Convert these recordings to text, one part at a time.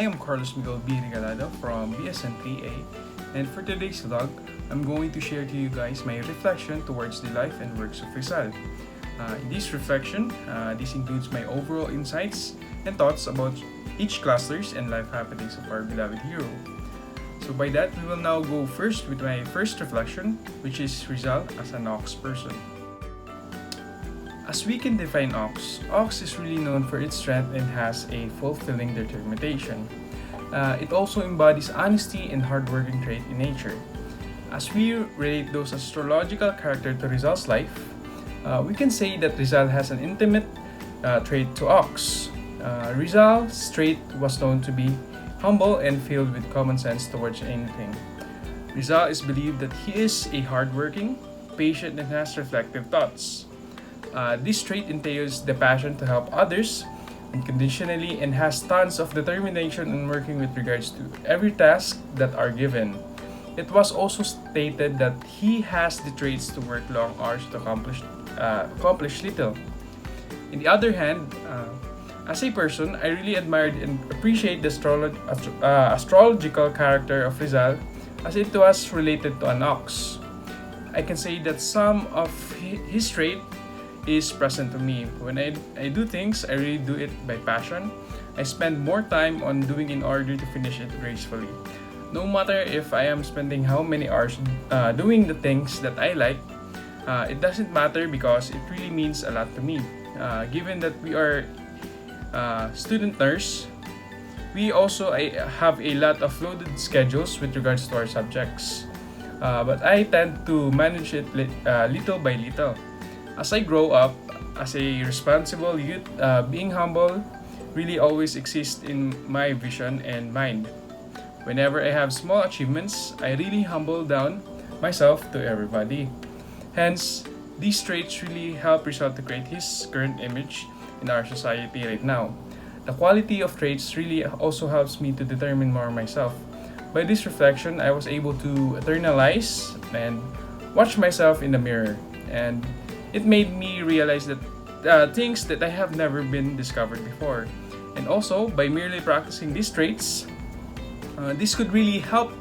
am Carlos Miguel B. Regalado from BSN3A, and for today's vlog, I'm going to share to you guys my reflection towards the life and works of Rizal. In this reflection, this includes my overall insights and thoughts about each clusters and life happenings of our beloved hero. So by that, we will now go first with my first reflection, which is Rizal as an Ox person. As we can define Ox is really known for its strength and has a fulfilling determination. It also embodies honesty and hardworking trait in nature. As we relate those astrological character to Rizal's life, we can say that Rizal has an intimate trait to Ox. Rizal's trait was known to be humble and filled with common sense towards anything. Rizal is believed that he is a hardworking, patient, and has reflective thoughts. This trait entails the passion to help others unconditionally and has tons of determination in working with regards to every task that are given. It was also stated that he has the traits to work long hours to accomplish little. On the other hand, as a person, I really admired and appreciate the astrological character of Rizal as it was related to an ox. I can say that some of his trait is present to me. When I do things, I really do it by passion. I spend more time on doing in order to finish it gracefully. No matter if I am spending how many hours doing the things that I like, it doesn't matter because it really means a lot to me. Given that we are student nurse, we also have a lot of loaded schedules with regards to our subjects. But I tend to manage it little by little. As I grow up as a responsible youth, being humble really always exists in my vision and mind. Whenever I have small achievements, I really humble down myself to everybody. Hence, these traits really help Rizal to create his current image in our society right now. The quality of traits really also helps me to determine more myself. By this reflection, I was able to internalize and watch myself in the mirror, and it made me realize that things that I have never been discovered before. And also, by merely practicing these traits, this could really help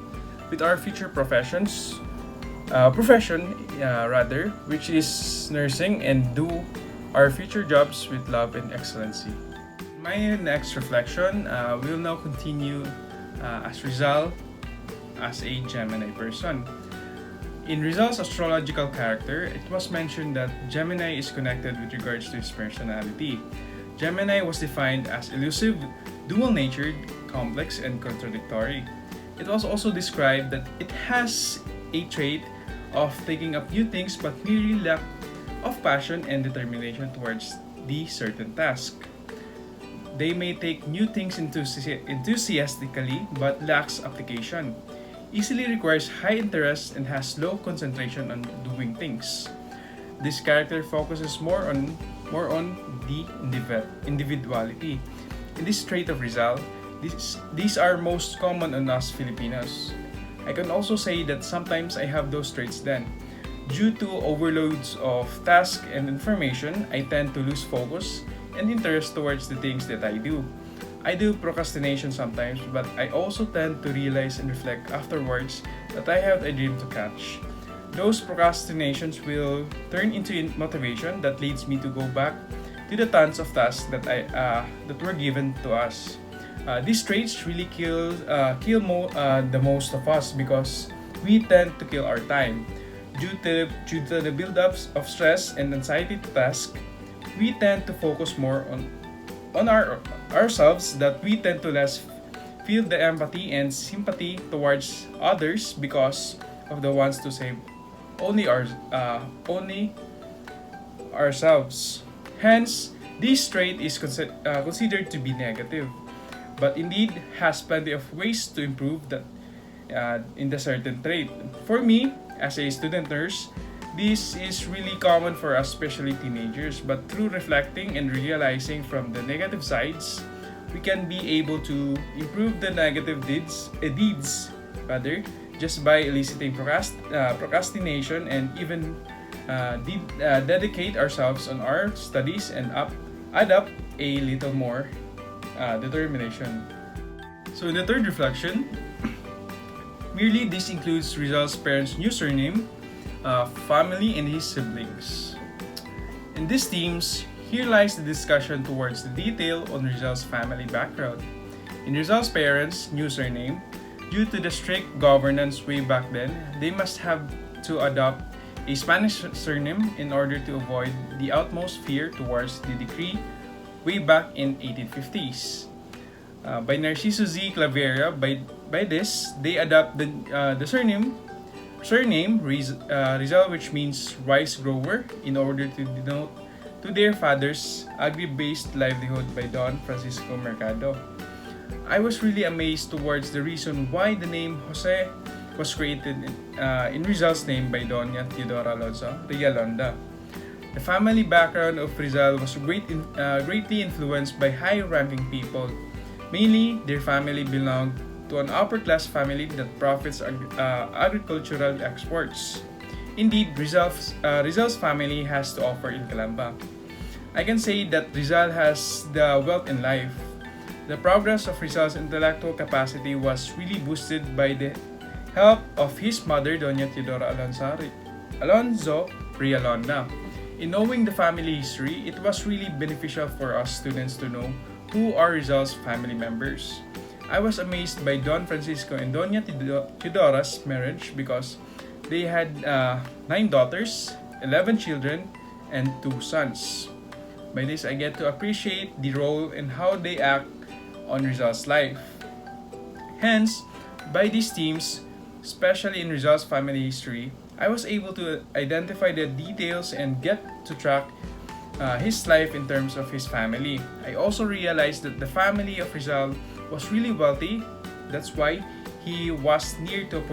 with our future profession, which is nursing, and do our future jobs with love and excellency. My next reflection will now continue as Rizal as a Gemini person. In Rizal's astrological character, it was mentioned that Gemini is connected with regards to his personality. Gemini was defined as elusive, dual-natured, complex, and contradictory. It was also described that it has a trait of taking up new things but merely lack of passion and determination towards the certain task. They may take new things enthusiastically but lacks application, easily requires high interest, and has low concentration on doing things. This character focuses more on the individuality. In this trait of Rizal, these are most common on us Filipinos. I can also say that sometimes I have those traits then. Due to overloads of tasks and information, I tend to lose focus and interest towards the things that I do. I do procrastination sometimes, but I also tend to realize and reflect afterwards that I have a dream to catch. Those procrastinations will turn into motivation that leads me to go back to the tons of tasks that were given to us. These traits really kill the most of us because we tend to kill our time. Due to the build-ups of stress and anxiety to task, we tend to focus more on ourselves, that we tend to less feel the empathy and sympathy towards others because of the ones to save only ourselves. Hence, this trait is considered to be negative, but indeed has plenty of ways to improve that in the certain trait. For me, as a student nurse, this is really common for us, especially teenagers, but through reflecting and realizing from the negative sides, we can be able to improve the negative deeds just by eliciting procrastination and even dedicate ourselves on our studies and add up a little more determination. So in the third reflection, merely this includes Rizal's parents' new surname, family, and his siblings. In these themes, here lies the discussion towards the detail on Rizal's family background. In Rizal's parents' new surname, due to the strict governance way back then, they must have to adopt a Spanish surname in order to avoid the utmost fear towards the decree way back in 1850s. By Narciso Z. Clavera, by this, they adopt the surname Rizal, which means rice grower, in order to denote to their father's agri-based livelihood by Don Francisco Mercado. I was really amazed towards the reason why the name Jose was created in Rizal's name by Doña Teodora Alonso Regalado. The family background of Rizal was greatly influenced by high-ranking people. Mainly, their family belonged to an upper-class family that profits agricultural exports. Indeed, Rizal's family has to offer in Calamba. I can say that Rizal has the wealth in life. The progress of Rizal's intellectual capacity was really boosted by the help of his mother, Doña Teodora Alonso Realonda. In knowing the family history, it was really beneficial for us students to know who are Rizal's family members. I was amazed by Don Francisco and Doña Teodora's marriage because they had 9 daughters, 11 children, and 2 sons. By this, I get to appreciate the role and how they act on Rizal's life. Hence, by these themes, especially in Rizal's family history, I was able to identify the details and get to track his life in terms of his family. I also realized that the family of Rizal was really wealthy. That's why he was near to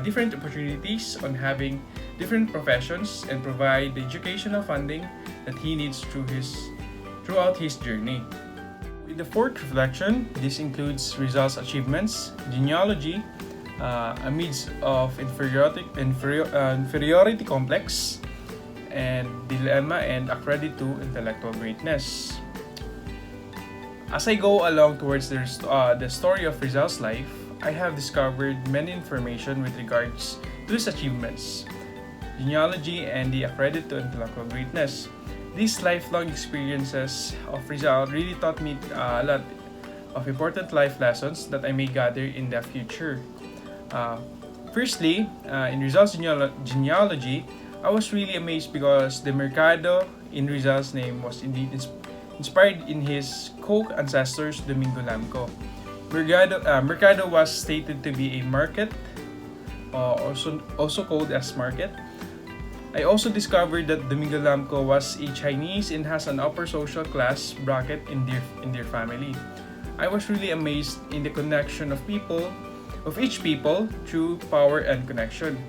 different opportunities on having different professions and provide the educational funding that he needs throughout his journey. In the fourth reflection, this includes Rizal's achievements, genealogy, amidst of inferiority complex, and dilemma and accredit to intellectual greatness. As I go along towards the story of Rizal's life, I have discovered many information with regards to his achievements, genealogy, and the accredit to intellectual greatness. These lifelong experiences of Rizal really taught me a lot of important life lessons that I may gather in the future. Firstly, in Rizal's genealogy, I was really amazed because the Mercado in Rizal's name was indeed inspired in his co-ancestors Domingo Lamco. Mercado was stated to be a market, also called as market. I also discovered that Domingo Lamco was a Chinese and has an upper social class bracket in their family. I was really amazed in the connection of each people through power and connection.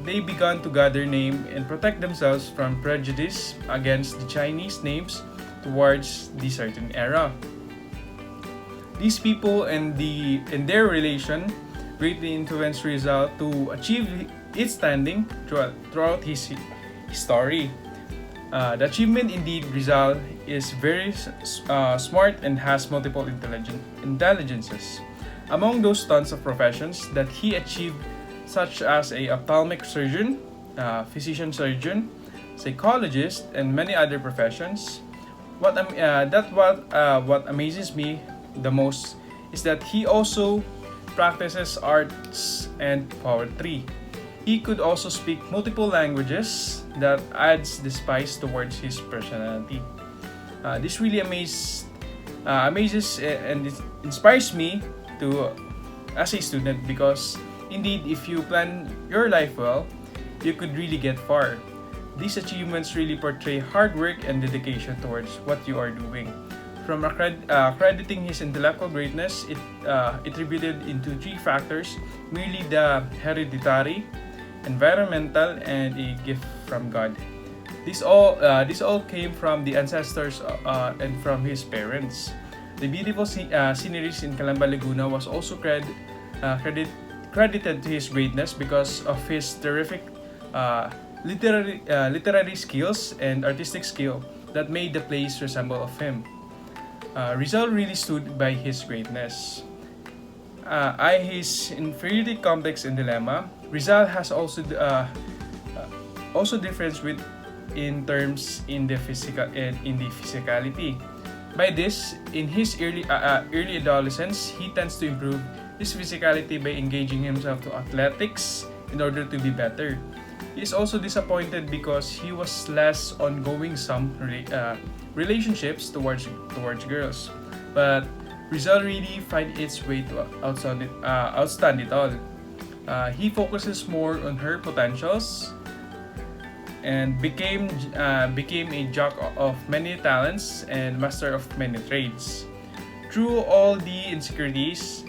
They began to gather name and protect themselves from prejudice against the Chinese names towards the certain era. These people and their relation greatly influenced Rizal to achieve its standing throughout his story. The achievement indeed, Rizal is very smart and has multiple intelligences. Among those tons of professions that he achieved, such as a ophthalmic surgeon, physician surgeon, psychologist, and many other professions, what amazes me the most is that he also practices arts and poetry. He could also speak multiple languages that adds the spice towards his personality. This really amazes and it inspires me as a student, because indeed, if you plan your life well, you could really get far. These achievements really portray hard work and dedication towards what you are doing. From crediting his intellectual greatness, it attributed into 3 factors: merely the hereditary, environmental, and a gift from God. This all came from the ancestors and from his parents. The beautiful sceneries in Calamba, Laguna was also credited to his greatness because of his terrific literary skills and artistic skill that made the place resemble of him. Rizal really stood by his greatness. His inferiority complex and dilemma, Rizal has also difference with in terms in the physical and in the physicality. By this, in his early adolescence, he tends to improve his physicality by engaging himself to athletics in order to be better. He is also disappointed because he was less ongoing some relationships towards girls, but Rizal really find its way to outstand it all. He focuses more on her potentials and became a jack of many talents and master of many trades. Through all the insecurities,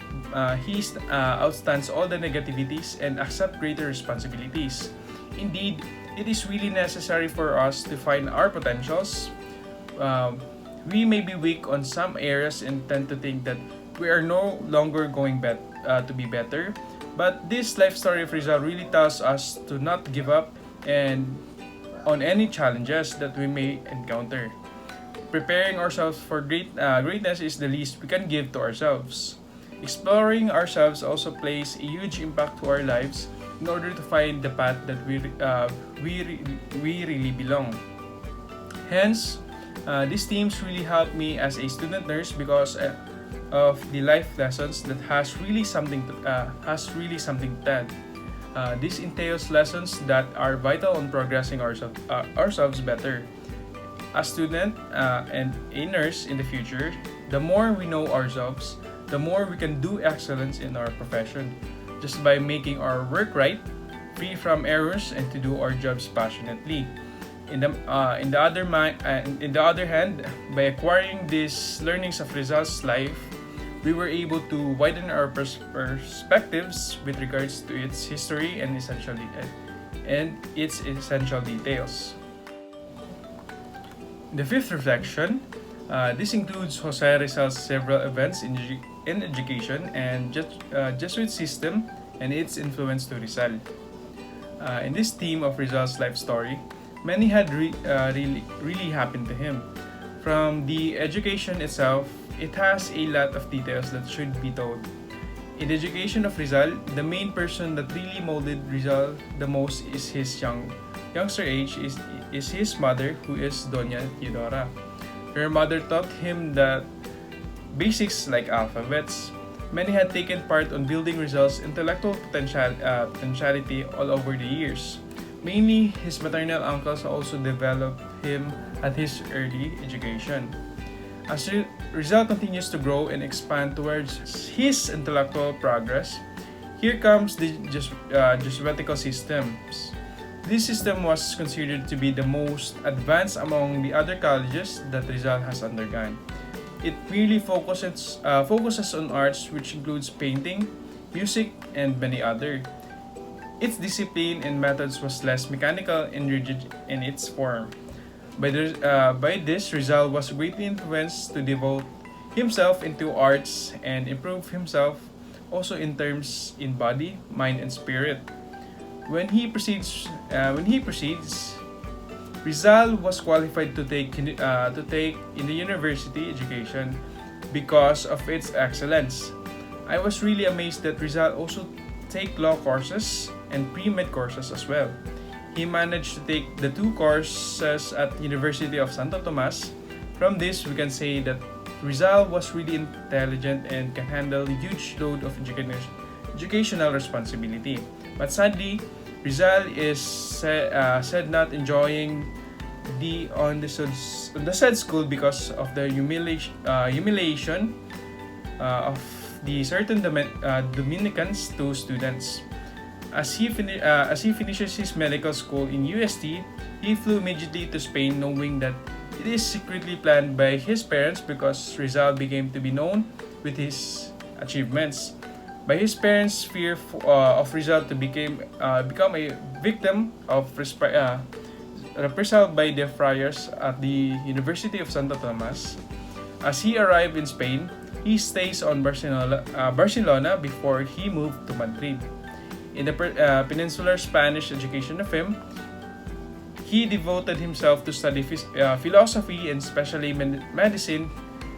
he outstands all the negativities and accept greater responsibilities. Indeed, it is really necessary for us to find our potentials. We may be weak on some areas and tend to think that we are no longer going to be better. But this life story of Rizal really tells us to not give up and on any challenges that we may encounter. Preparing ourselves for greatness is the least we can give to ourselves. Exploring ourselves also plays a huge impact to our lives in order to find the path that we really belong. Hence, these themes really helped me as a student nurse because of the life lessons that has really something to tell. This entails lessons that are vital in progressing ourselves better. A student and a nurse in the future, the more we know ourselves, the more we can do excellence in our profession, just by making our work right, free from errors, and to do our jobs passionately. In the other hand, by acquiring these learnings of Rizal's life, we were able to widen our perspectives with regards to its history and its essential details. The fifth reflection, this includes Jose Rizal's several events in education and Jesuit system and its influence to Rizal. In this theme of Rizal's life story, many had really happened to him. From the education itself, it has a lot of details that should be told. In the education of Rizal, the main person that really molded Rizal the most is his youngster age is his mother, who is Doña Theodora. Her mother taught him the basics like alphabets. Many had taken part on building Rizal's intellectual potentiality all over the years. Mainly, his maternal uncles also developed him at his early education. As Rizal continues to grow and expand towards his intellectual progress, here comes the Jesuitical systems. This system was considered to be the most advanced among the other colleges that Rizal has undergone. It really focuses on arts, which includes painting, music, and many other. Its discipline and methods was less mechanical and rigid in its form. By this, Rizal was greatly influenced to devote himself into arts and improve himself also in terms in body, mind, and spirit. When he proceeds, Rizal was qualified to take in the university education because of its excellence. I was really amazed that Rizal also take law courses and pre-med courses as well. He managed to take the two courses at University of Santo Tomas. From this, we can say that Rizal was really intelligent and can handle a huge load of educational responsibility. But sadly, Rizal is said not enjoying on the said school because of the humiliation of the certain Dominicans to students. As he finishes his medical school in UST, he flew immediately to Spain, knowing that it is secretly planned by his parents because Rizal became to be known with his achievements. By his parents' fear of Rizal to become a victim of reprisal by the friars at the University of Santo Tomas. As he arrived in Spain, he stays on Barcelona before he moved to Madrid. In the peninsular Spanish education of him, he devoted himself to study philosophy and especially medicine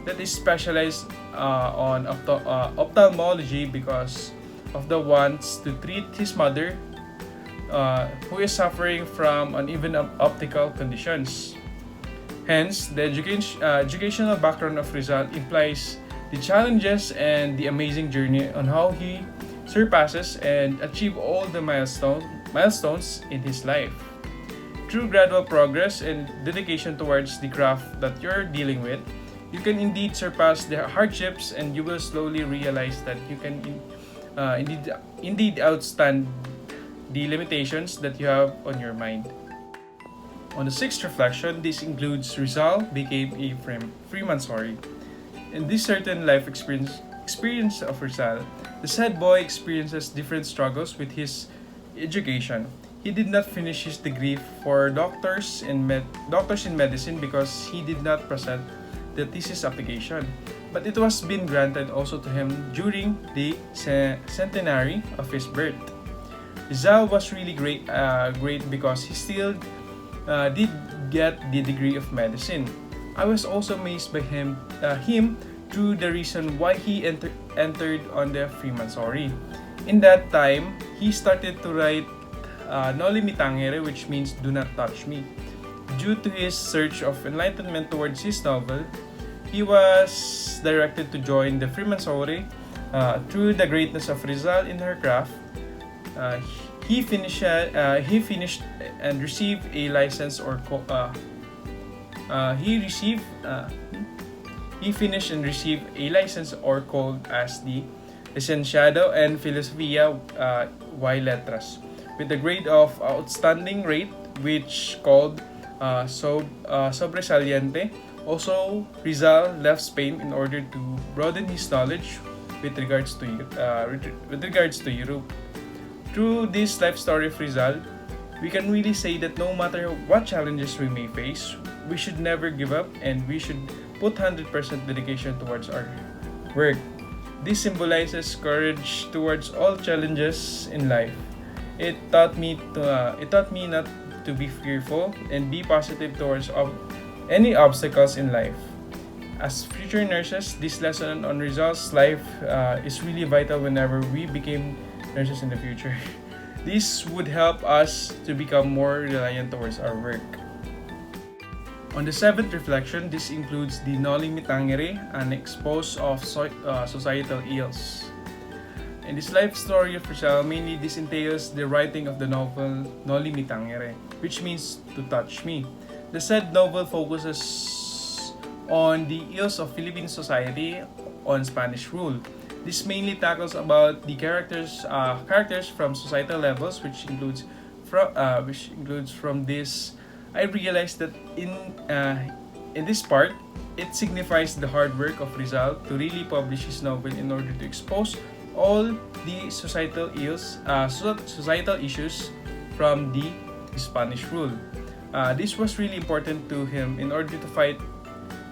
that is specialized on ophthalmology because of the wants to treat his mother, who is suffering from uneven optical conditions. Hence, the educational background of Rizal implies the challenges and the amazing journey on how he surpasses and achieve all the milestones in his life. Through gradual progress and dedication towards the craft that you're dealing with, you can indeed surpass the hardships, and you will slowly realize that you can indeed outstand the limitations that you have on your mind. On the sixth reflection, this includes Rizal became a Freeman story. In this certain life experience of Rizal, the sad boy experiences different struggles with his education. He did not finish his degree for doctors in medicine because he did not present the thesis application, but it was been granted also to him during the centenary of his birth. Rizal was really great because he still did get the degree of medicine. I was also amazed by him through the reason why he entered on the Freemasonry. In that time, he started to write Noli Me Tangere, which means "Do Not Touch Me." Due to his search of enlightenment towards his novel, he was directed to join the Freemasonry. Through the greatness of Rizal in her craft, he finished and received a license he finished and received a license or called as the Licenciado en Filosofía y Letras with a grade of outstanding rate, which called sobresaliente. Also, Rizal left Spain in order to broaden his knowledge with regards to Europe. Through this life story of Rizal, we can really say that no matter what challenges we may face, we should never give up, and we should put 100% dedication towards our work. This symbolizes courage towards all challenges in life. It taught me not to be fearful and be positive towards any obstacles in life. As future nurses, this lesson on Rizal's life is really vital whenever we became nurses in the future. This would help us to become more reliant towards our work. On the seventh reflection, this includes the Noli Me Tangere, an expose of societal ills. In this life story of Rizal, mainly this entails the writing of the novel Noli Me Tangere, which means "to touch me." The said novel focuses on the ills of Philippine society on Spanish rule. This mainly tackles about the characters from societal levels, which includes from this. I realized that in this part, it signifies the hard work of Rizal to really publish his novel in order to expose all the societal issues from the Spanish rule. This was really important to him in order to fight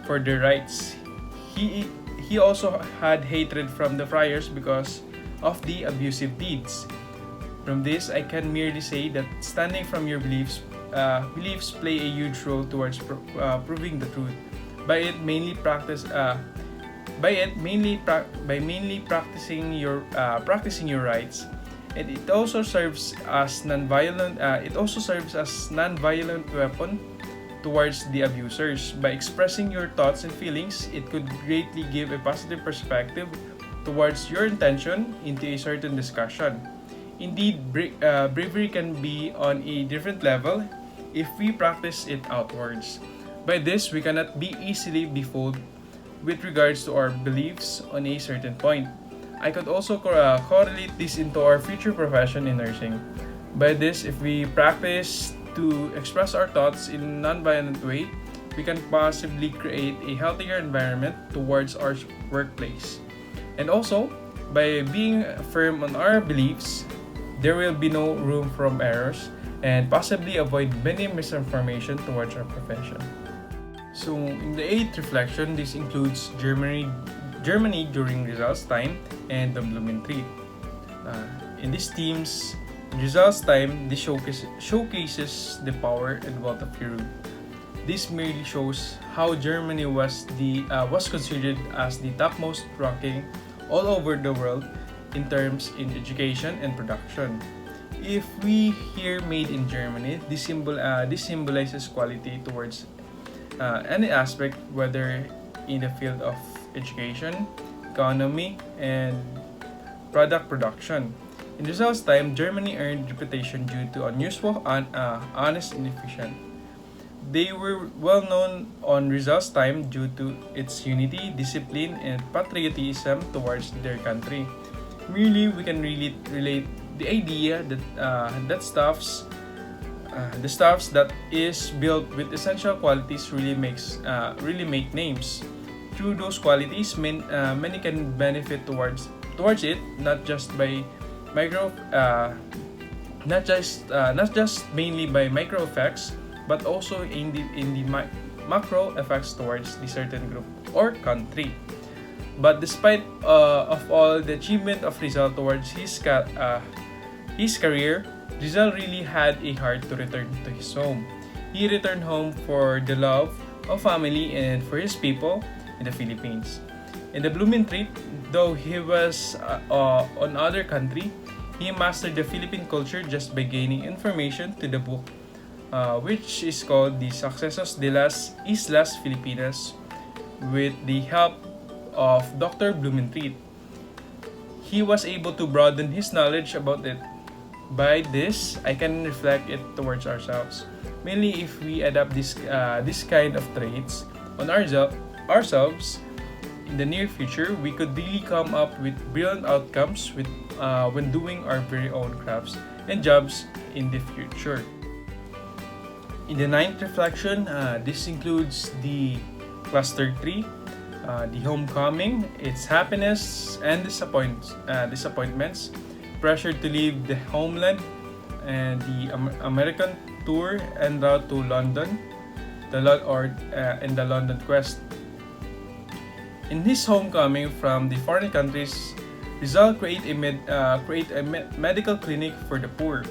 for their rights. He also had hatred from the friars because of the abusive deeds. From this, I can merely say that standing from your beliefs play a huge role towards proving the truth. By mainly practicing your rights, and it also serves as non-violent weapon towards the abusers. By expressing your thoughts and feelings, it could greatly give a positive perspective towards your intention into a certain discussion. Indeed, bravery can be on a different level if we practice it outwards. By this, we cannot be easily be fooled with regards to our beliefs on a certain point. I could also correlate this into our future profession in nursing. By this, if we practice to express our thoughts in a non-violent way, we can possibly create a healthier environment towards our workplace. And also, by being firm on our beliefs, there will be no room for errors and possibly avoid many misinformation towards our profession. So, in the eighth reflection, this includes Germany during Rizal's time and the Blooming Tree. In these themes, Rizal's time, this showcases the power and wealth of Europe. This merely shows how Germany was considered as the topmost ranking all over the world in terms in education and production. If we hear "made in Germany," this symbolizes quality towards any aspect, whether in the field of education, economy, and product production. In Rizal's time, Germany earned reputation due to unusual, honest, and efficient. They were well known on Rizal's time due to its unity, discipline, and patriotism towards their country. Really, we can really relate the idea that the stuffs that is built with essential qualities really make names. Through those qualities, many can benefit towards it, not just by micro not just mainly by micro effects, but also in the macro effects towards the certain group or country. But despite of all the achievement of Rizal towards his career, Rizal really had a heart to return to his home. He returned home for the love of family and for his people in the Philippines. In the Blumentritt, though he was on other country, he mastered the Philippine culture just by gaining information to the book, which is called The Sucesos de las Islas Filipinas, with the help of Dr. Blumentritt. He was able to broaden his knowledge about it. By this, I can reflect it towards ourselves. Mainly if we adapt this kind of traits on ourselves in the near future, we could really come up with brilliant outcomes when doing our very own crafts and jobs in the future. In the ninth reflection, this includes the cluster 3, the homecoming, its happiness and disappointments, pressure to leave the homeland, and the American tour en route to London, and the London quest. In his homecoming from the foreign countries, Rizal create a medical clinic for the poor.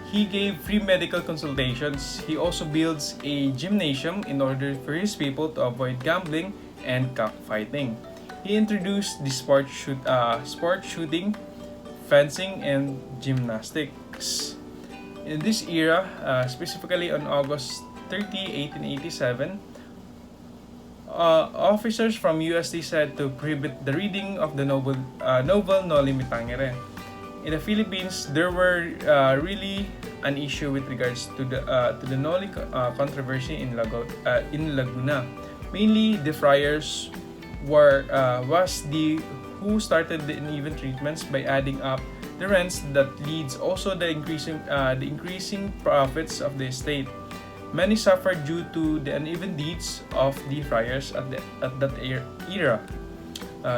He gave free medical consultations. He also builds a gymnasium in order for his people to avoid gambling and cockfighting. He introduced the sport shooting, fencing, and gymnastics. In this era, specifically on August 30, 1887, officers from USD said to prohibit the reading of the novel Noli Me Tangere. In the Philippines, there were really an issue with regards to the Noli controversy in Laguna. Mainly, the friars who started the uneven treatments by adding up the rents that leads also the increasing profits of the state. Many suffered due to the uneven deeds of the friars at that era.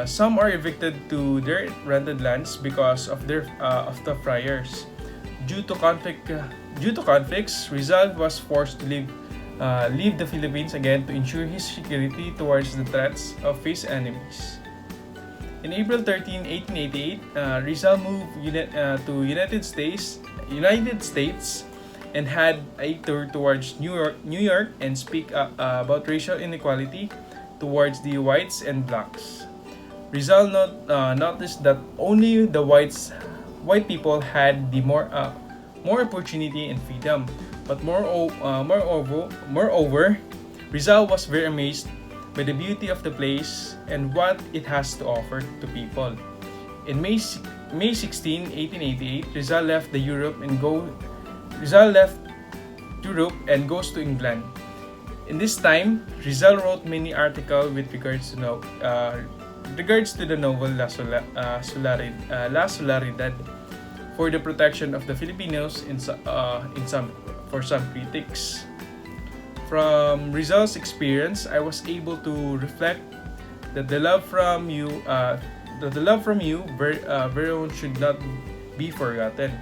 Some are evicted to their rented lands because of the friars. Due to conflicts, Rizal was forced to leave the Philippines again to ensure his security towards the threats of his enemies. In April 13, 1888, Rizal moved to United States and had a tour towards New York and speak about racial inequality towards the whites and blacks. Rizal noticed that only the white people had the more opportunity and freedom. But moreover, Rizal was very amazed by the beauty of the place and what it has to offer to people. In May 16, 1888, Rizal left Europe and goes to England. In this time, Rizal wrote many articles with regards to the novel La Solaridad for the protection of the Filipinos for some critics. From Rizal's experience, I was able to reflect that the love from you very own should not be forgotten.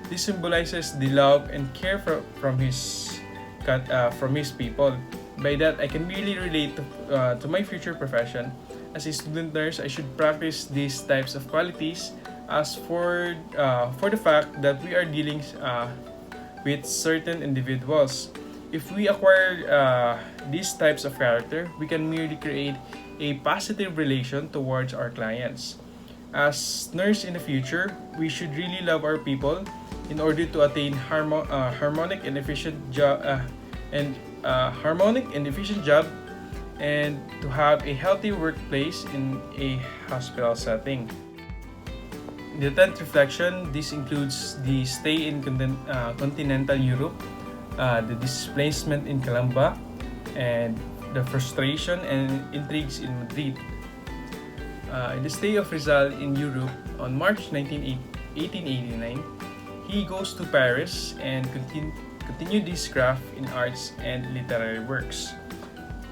This symbolizes the love and care from his people. By that, I can really relate to my future profession. As a student nurse, I should practice these types of qualities. As for the fact that we are dealing with certain individuals, If we acquire these types of character, we can merely create a positive relation towards our clients. As nurse in the future, we should really love our people in order to attain harmonic and efficient job and to have a healthy workplace in a hospital setting. The 10th reflection, this includes the stay in continental Europe, the displacement in Calamba, and the frustration and intrigues in Madrid. In the stay of Rizal in Europe on March 1889, he goes to Paris and continued his craft in arts and literary works.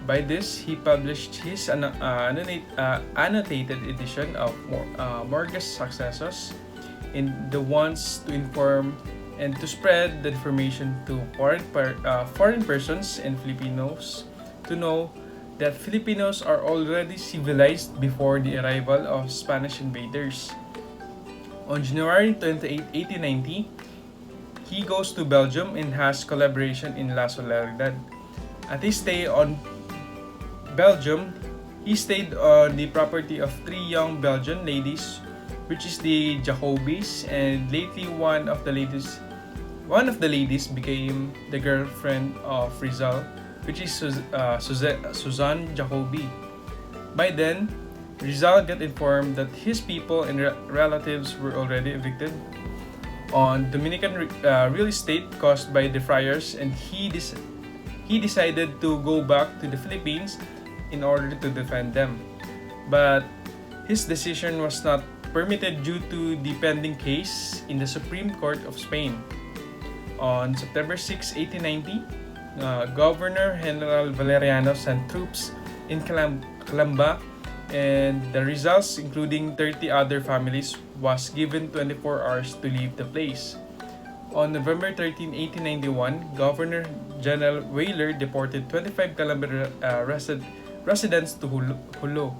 By this, he published his annotated edition of Morgus Successos in the ones to inform and to spread the information to foreign persons and Filipinos to know that Filipinos are already civilized before the arrival of Spanish invaders. On January 28, 1890, he goes to Belgium and has collaboration in La Soledad. At his stay on Belgium, he stayed on the property of three young Belgian ladies, which is the Jacobis, and lately one of the ladies became the girlfriend of Rizal, which is Suzanne Jacobi. By then, Rizal got informed that his people and relatives were already evicted on Dominican real estate caused by the friars, and he decided to go back to the Philippines in order to defend them. But his decision was not permitted due to the pending case in the Supreme Court of Spain. On September 6, 1890, Governor General Valeriano sent troops in Calamba, and the Rizals, including 30 other families, was given 24 hours to leave the place. On November 13, 1891, Governor General Weyler deported 25 Calamba residents to Hulo.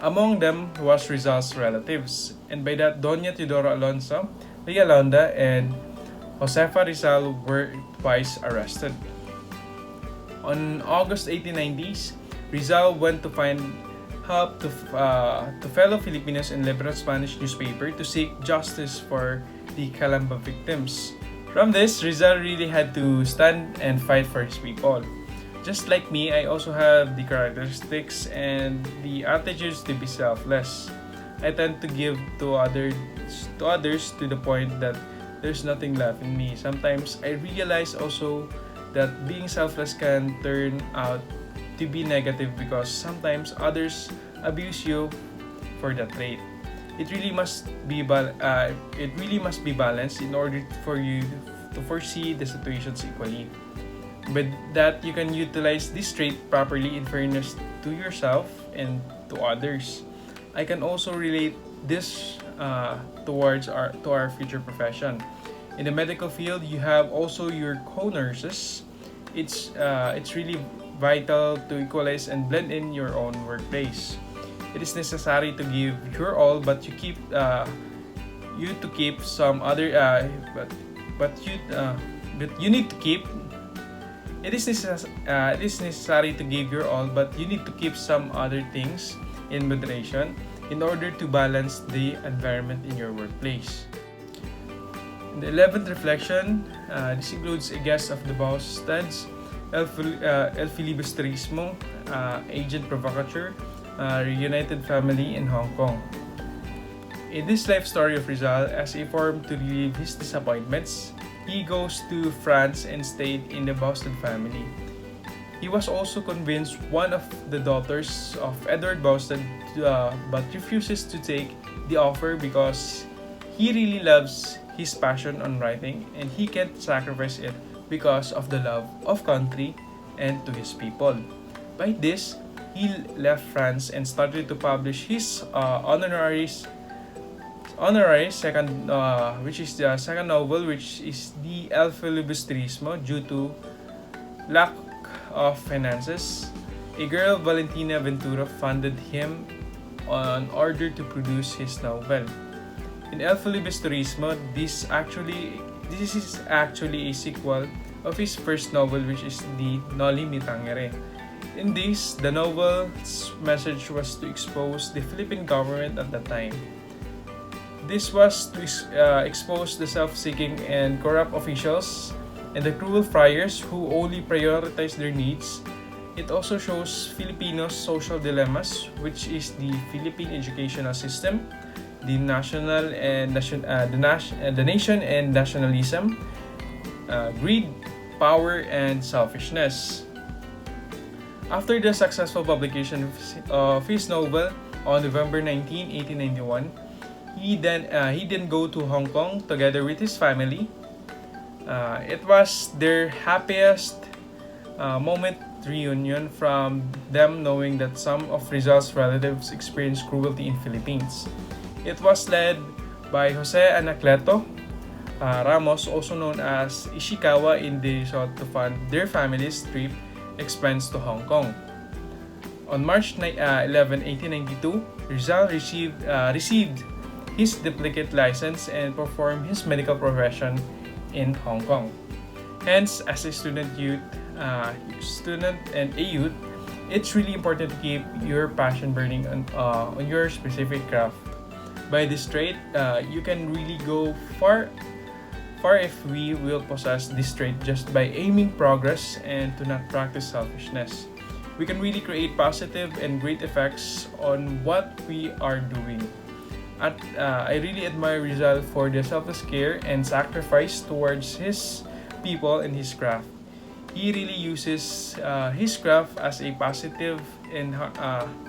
Among them was Rizal's relatives, and by that, Doña Teodora Alonso, Regalado, and Josefa Rizal were twice arrested. On August 1890s, Rizal went to find help to fellow Filipinos in liberal Spanish newspaper to seek justice for the Calamba victims. From this, Rizal really had to stand and fight for his people. Just like me, I also have the characteristics and the attitudes to be selfless. I tend to give to others to the point that there's nothing left in me. Sometimes I realize also that being selfless can turn out to be negative because sometimes others abuse you for that trait. It really must be balanced in order for you to foresee the situations equally. With that, you can utilize this trait properly in fairness to yourself and to others. I can also relate this towards our future profession. In the medical field, you have also your co-nurses. It's really vital to equalize and blend in your own workplace. It is necessary to give your all, but you need to keep some other It is necessary to give your all, but you need to keep some other things in moderation in order to balance the environment in your workplace. In the 11th reflection, this includes a guest of the Baustads, El Filibusterismo, Agent Provocateur, Reunited Family in Hong Kong. In this life story of Rizal, as a form to relieve his disappointments, he goes to France and stayed in the Boston family. He was also convinced one of the daughters of Edward Boston, but refuses to take the offer because he really loves his passion on writing and he can't sacrifice it because of the love of country and to his people. By this, he left France and started to publish his honorary second, which is the second novel, which is the El Filibusterismo, due to lack of finances. A girl, Valentina Ventura, funded him in order to produce his novel. In El Filibusterismo, this is actually a sequel of his first novel, which is the Noli Me Tangere. In this, the novel's message was to expose the Philippine government at the time. This was to expose the self-seeking and corrupt officials and the cruel friars who only prioritize their needs. It also shows Filipinos' social dilemmas, which is the Philippine educational system, the national and the nation and nationalism, greed, power, and selfishness. After the successful publication of his novel on November 19, 1891, he then go to Hong Kong together with his family. It was their happiest moment reunion from them knowing that some of Rizal's relatives experienced cruelty in Philippines. It was led by Jose Anacleto Ramos, also known as Ishikawa, in the result to fund their family's trip expense to Hong Kong. On March 11, 1892, Rizal received his duplicate license and performed his medical profession in Hong Kong. Hence, as a student and a youth, it's really important to keep your passion burning on your specific craft. By this trait, you can really go far if we will possess this trait just by aiming progress and to not practice selfishness. We can really create positive and great effects on what we are doing. I really admire Rizal for the selfless care and sacrifice towards his people and his craft. He really uses his craft as a positive and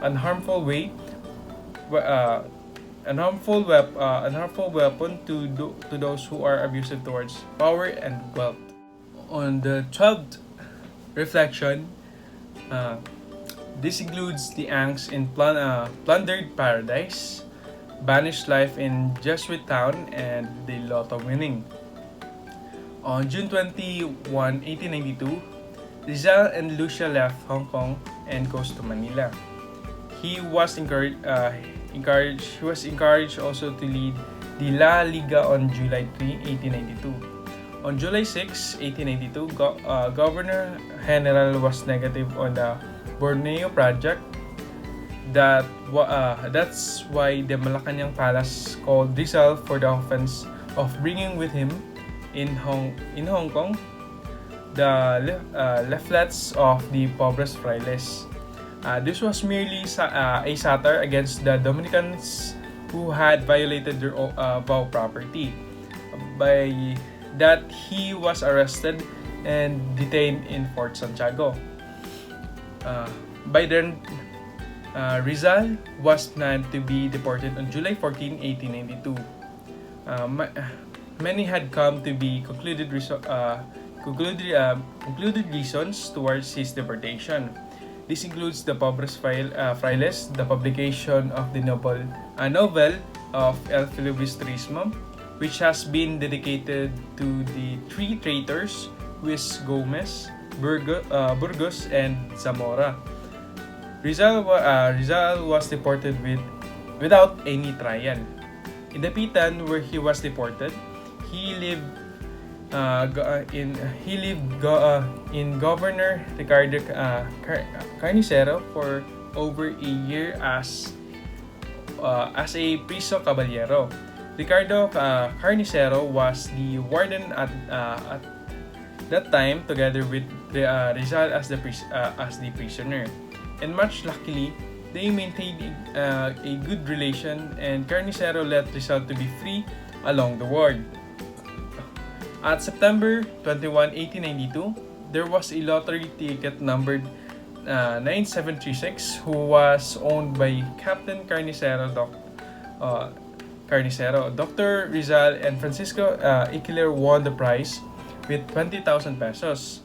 unharmful way, unharmful weapon to those who are abusive towards power and wealth. On the 12th reflection, this includes the angst in plundered paradise, banished life in Jesuit town, and the lotto winning. On June 21, 1892, Rizal and Lucia left Hong Kong and goes to Manila. He was encouraged also to lead the La Liga on July 3, 1892. On July 6, 1892, Governor General was negative on the Borneo project. That's why the Malacanang Palace called Rizal for the offense of bringing with him in Hong Kong the leaflets of the Pobres Frailes. This was merely a satire against the Dominicans who had violated their vow property. By that, he was arrested and detained in Fort Santiago. By then, Rizal was planned to be deported on July 14, 1892. Many had come to be concluded reasons towards his deportation. This includes the Pobres Frailes, the publication of the novel of El Filibusterismo, which has been dedicated to the three traitors, Luis Gomez, Burgos, and Zamora. Rizal was deported without any trial. In Dapitan, where he was deported, he lived in Governor Ricardo Carnicero for over a year as a preso caballero. Ricardo Carnicero was the warden at that time, together with Rizal as the prisoner. And much luckily, they maintained a good relation, and Carnicero let Rizal to be free along the ward. At September 21, 1892, there was a lottery ticket numbered 9736 who was owned by Captain Carnicero, Dr. Rizal, and Francisco Iquiler won the prize with 20,000 pesos.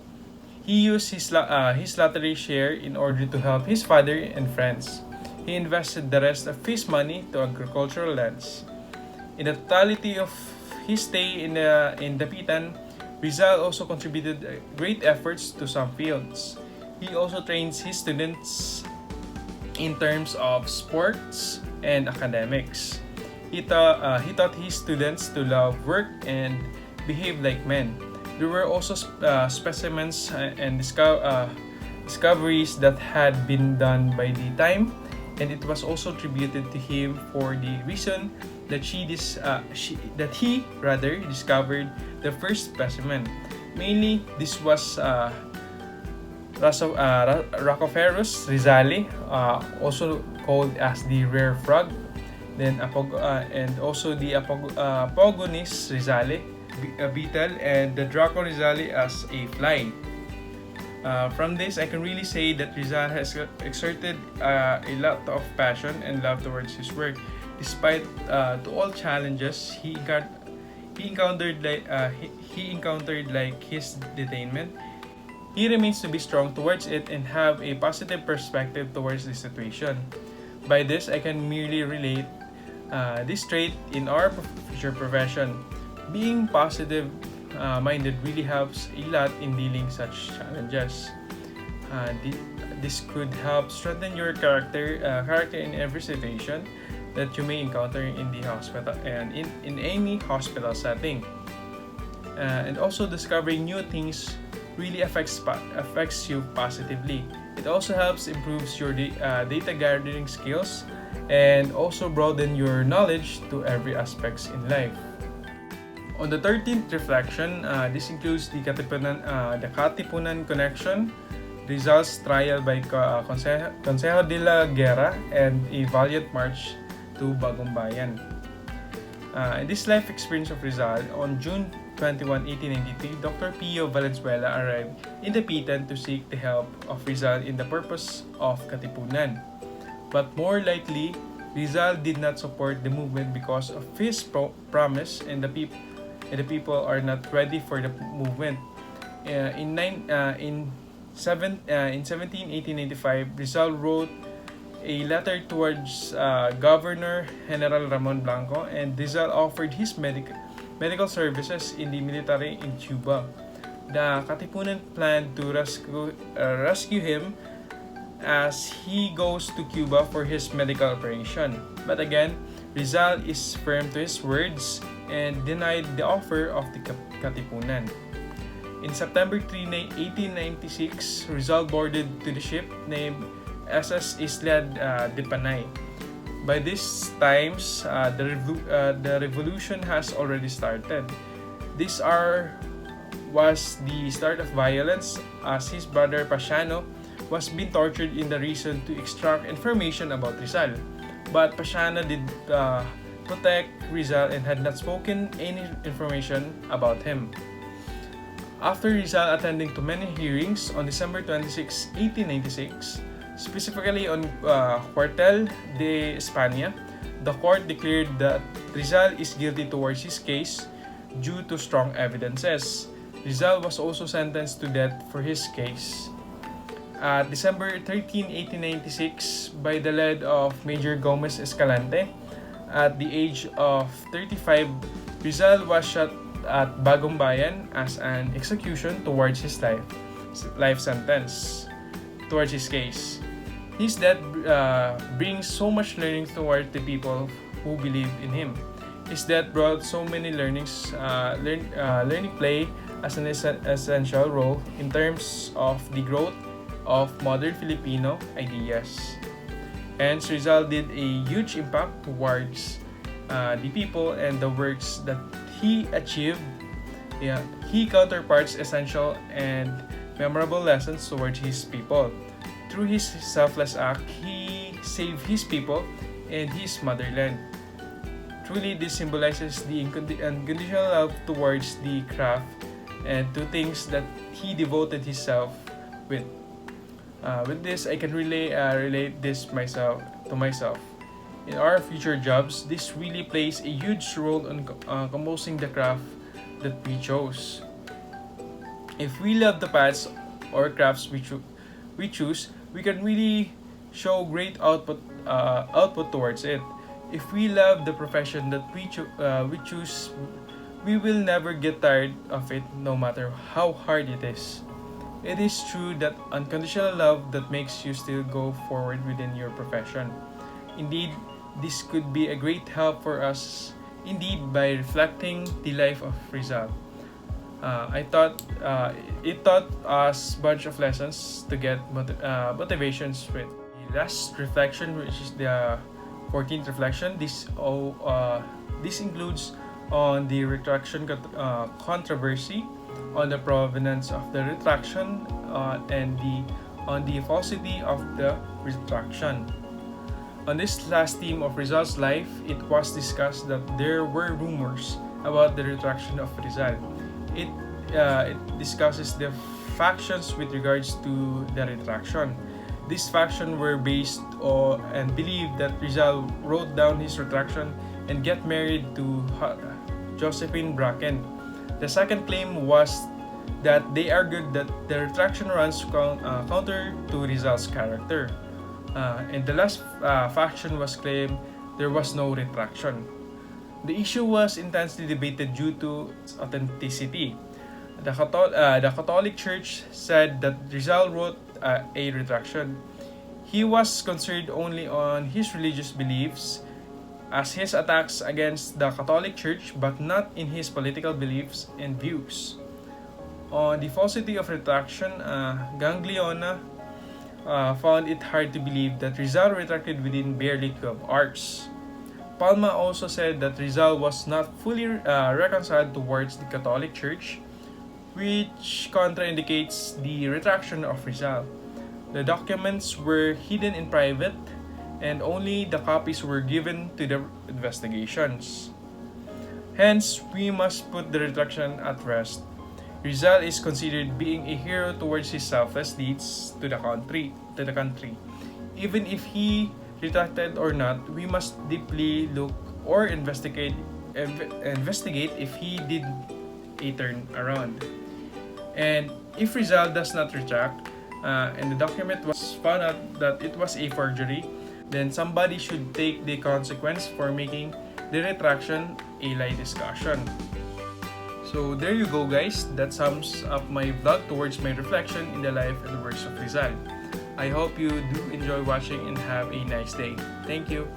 He used his lottery share in order to help his father and friends. He invested the rest of his money to agricultural lands. In the totality of his stay in Dapitan, Rizal also contributed great efforts to some fields. He also trains his students in terms of sports and academics. He taught his students to love work and behave like men. There were also specimens and discoveries that had been done by the time, and it was also attributed to him for the reason that he rather discovered the first specimen. Mainly, this was Rhacopherus rizali, also called as the rare frog, then and also the Apogonis rizali, a beetle, and the Draco rizali as a fly. From this, I can really say that Rizal has exerted a lot of passion and love towards his work, despite to all challenges he encountered, like his detainment. He remains to be strong towards it and have a positive perspective towards the situation. By this, I can merely relate this trait in our future profession. Being positive minded really helps a lot in dealing such challenges. This could help strengthen your character in every situation that you may encounter in the hospital and in any hospital setting. And also, discovering new things really affects you positively. It also helps improves your data gathering skills and also broaden your knowledge to every aspects in life. On the 13th reflection, this includes the Katipunan Connection, Rizal's trial by Consejo de la Guerra, and a valiant march to Bagong Bayan. In this life experience of Rizal, on June 21, 1893, Dr. Pio Valenzuela arrived in the Pitan to seek the help of Rizal in the purpose of Katipunan. But more likely, Rizal did not support the movement because of his promise, and the people are not ready for the movement. In 1895, Rizal wrote a letter towards Governor General Ramon Blanco, and Rizal offered his medical services in the military in Cuba. The Katipunan planned to rescue him as he goes to Cuba for his medical operation. But again, Rizal is firm to his words and denied the offer of the Katipunan. In September 3, 1896, Rizal boarded to the ship named SS Isla de Panay. By this times, the revolution has already started. This was the start of violence, as his brother Pasiano was being tortured in the reason to extract information about Rizal. But Pasiano did protect Rizal and had not spoken any information about him. After Rizal attending to many hearings on December 26, 1896, specifically on Cuartel de España, the court declared that Rizal is guilty towards his case due to strong evidences. Rizal was also sentenced to death for his case. December 13, 1896, by the lead of Major Gomez Escalante, at the age of 35, Rizal was shot at Bagong Bayan as an execution towards his life sentence towards his case. His death brings so much learning towards the people who believe in him. His death brought so many learnings. Learning play as an essential role in terms of the growth of modern Filipino ideas. And Rizal did a huge impact towards the people and the works that he achieved. He counterparts essential and memorable lessons towards his people. Through his selfless act, he saved his people and his motherland. Truly, this symbolizes the unconditional love towards the craft and to things that he devoted himself with. With this, I can relate this to myself. In our future jobs, this really plays a huge role in composing the craft that we chose. If we love the paths or crafts we choose, we can really show great output towards it. If we love the profession that we choose, we will never get tired of it, no matter how hard it is. It is true that unconditional love that makes you still go forward within your profession. Indeed, this could be a great help for us, indeed, by reflecting the life of Rizal. I thought it taught us bunch of lessons to get motivations with. The last reflection, which is the 14th reflection, this includes on the retraction controversy, on the provenance of the retraction, and on the falsity of the retraction. On this last theme of Rizal's life, it was discussed that there were rumors about the retraction of Rizal. It discusses the factions with regards to the retraction. These factions were based on and believed that Rizal wrote down his retraction and get married to Josephine Bracken. The second claim was that they argued that the retraction runs counter to Rizal's character. And the last faction was claimed there was no retraction. The issue was intensely debated due to its authenticity. The Catholic Church said that Rizal wrote a retraction. He was concerned only on his religious beliefs as his attacks against the Catholic Church, but not in his political beliefs and views. On the falsity of retraction, Gangliona found it hard to believe that Rizal retracted within barely 12 hours. Palma also said that Rizal was not fully reconciled towards the Catholic Church, which contraindicates the retraction of Rizal. The documents were hidden in private, and only the copies were given to the investigations. Hence, we must put the retraction at rest. Rizal is considered being a hero towards his selfless deeds to the country. Even if he retracted or not, we must deeply look or investigate if he did a turn around. And if Rizal does not retract, and the document was found out that it was a forgery, then somebody should take the consequence for making the retraction a light discussion. So there you go, guys. That sums up my vlog towards my reflection in the life and works of Rizal. I hope you do enjoy watching and have a nice day. Thank you.